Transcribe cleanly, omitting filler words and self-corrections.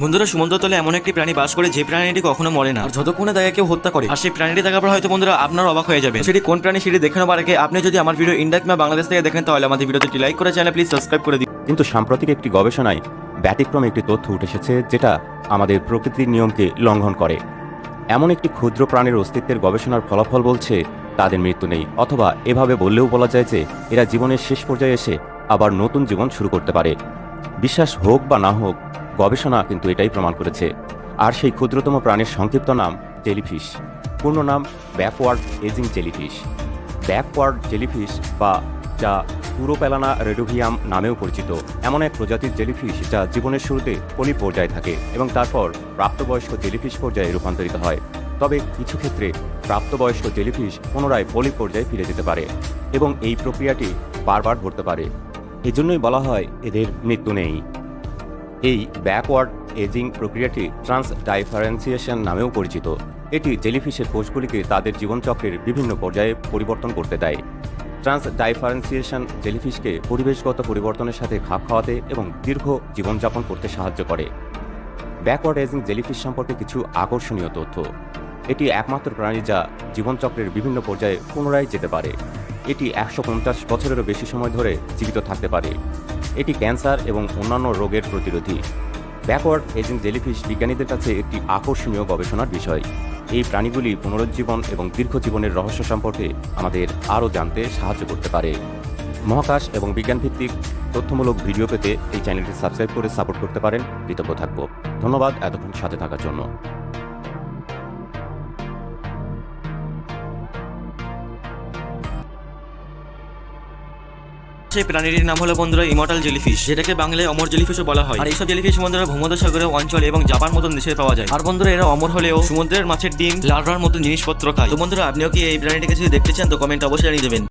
বন্ধুরা, সমুদ্র তলে এমন একটি প্রাণী বাস করে যে প্রাণীটি কখনো মরে না, আর যতক্ষণে তাকে কেউ হত্যা করে আর সেই প্রাণীটি দেখার পর হয়তো বন্ধুরা আপনার অবাক হয়ে যাবে। সেটি কোন প্রাণী সেটি দেখে নেবার আগে আপনি যদি আমার ভিডিও ইন্ডিয়া কিংবা বাংলাদেশ থেকে দেখেন তাহলে আমাদের ভিডিওটি লাইক করে চ্যানেল প্লিজ সাবস্ক্রাইব করে দিন। কিন্তু সাম্প্রতিক একটি গবেষণায় ব্যতিক্রমে একটি তথ্য উঠে এসেছে যেটা আমাদের প্রকৃতির নিয়মকে লঙ্ঘন করে। এমন একটি ক্ষুদ্র প্রাণীর অস্তিত্বের গবেষণার ফলাফল বলছে তাদের মৃত্যু নেই, অথবা এভাবে বললেও বলা যায় যে এরা জীবনের শেষ পর্যায়ে এসে আবার নতুন জীবন শুরু করতে পারে। বিশ্বাস হোক বা না হোক, গবেষণা কিন্তু এটাই প্রমাণ করেছে। আর সেই ক্ষুদ্রতম প্রাণীর সংক্ষিপ্ত নাম জেলিফিশ, পূর্ণ নাম backward ageing jellyfish. Backward jellyfish বা যা পুরোপ্যালানা রেডোভিয়াম নামেও পরিচিত এমন এক প্রজাতির জেলিফিশ যা জীবনের শুরুতে পলি পর্যায়ে থাকে এবং তারপর প্রাপ্তবয়স্ক জেলিফিশ পর্যায়ে রূপান্তরিত হয়। তবে কিছু ক্ষেত্রে প্রাপ্তবয়স্ক জেলিফিশ পুনরায় পলি পর্যায়ে ফিরে যেতে পারে এবং এই প্রক্রিয়াটি বারবার ঘটতে পারে। এজন্যই বলা হয় এদের মৃত্যু নেই। এই ব্যাকওয়ার্ড এজিং প্রক্রিয়াটি ট্রান্সডাইফারেন্সিয়েশন নামেও পরিচিত। এটি জেলিফিশের কোষগুলিকে তাদের জীবনচক্রের বিভিন্ন পর্যায়ে পরিবর্তন করতে দেয়। ট্রান্সডাইফারেন্সিয়েশন জেলিফিশকে পরিবেশগত পরিবর্তনের সাথে খাপ খাওয়াতে এবং দীর্ঘ জীবনযাপন করতে সাহায্য করে। ব্যাকওয়ার্ড এজিং জেলিফিশ সম্পর্কে কিছু আকর্ষণীয় তথ্য। এটি একমাত্র প্রাণী যা জীবনচক্রের বিভিন্ন পর্যায়ে পুনরায় যেতে পারে। এটি 150 বছরেরও বেশি সময় ধরে জীবিত থাকতে পারে। এটি ক্যান্সার এবং অন্যান্য রোগের প্রতিরোধী। ব্যাকওয়ার্ড এজিং জেলিফিশ বিজ্ঞানীদের কাছে একটি আকর্ষণীয় গবেষণার বিষয়। এই প্রাণীগুলি পুনরুজ্জীবন এবং দীর্ঘজীবনের রহস্য সম্পর্কে আমাদের আরও জানতে সাহায্য করতে পারে। মহাকাশ এবং বিজ্ঞানভিত্তিক তথ্যমূলক ভিডিও পেতে এই চ্যানেলটি সাবস্ক্রাইব করে সাপোর্ট করতে পারেন। কৃতজ্ঞ থাকব। ধন্যবাদ এতক্ষণ সাথে থাকার জন্য। সেই প্রাণীটির নাম হলো বন্ধুরা ইমর্টাল জেলিফিশ, যেটাকে বাংলায় অমর জেলিফিশও বলা হয়। আর এইসব জেলিফিশ বন্ধুরা ভূমধ্যসাগরীয় অঞ্চলে এবং জাপান মতন দেশে পাওয়া যায়। আর বন্ধুরা এরা অমর হলেও সমুদ্রের মাছের ডিম, লার্ভার মতন জিনিসপত্র খায়। তো বন্ধুরা আপনিও কি এই প্রাণীটিকে যদি দেখতে চান তো কমেন্ট অবশ্যই জানিয়ে দেবেন।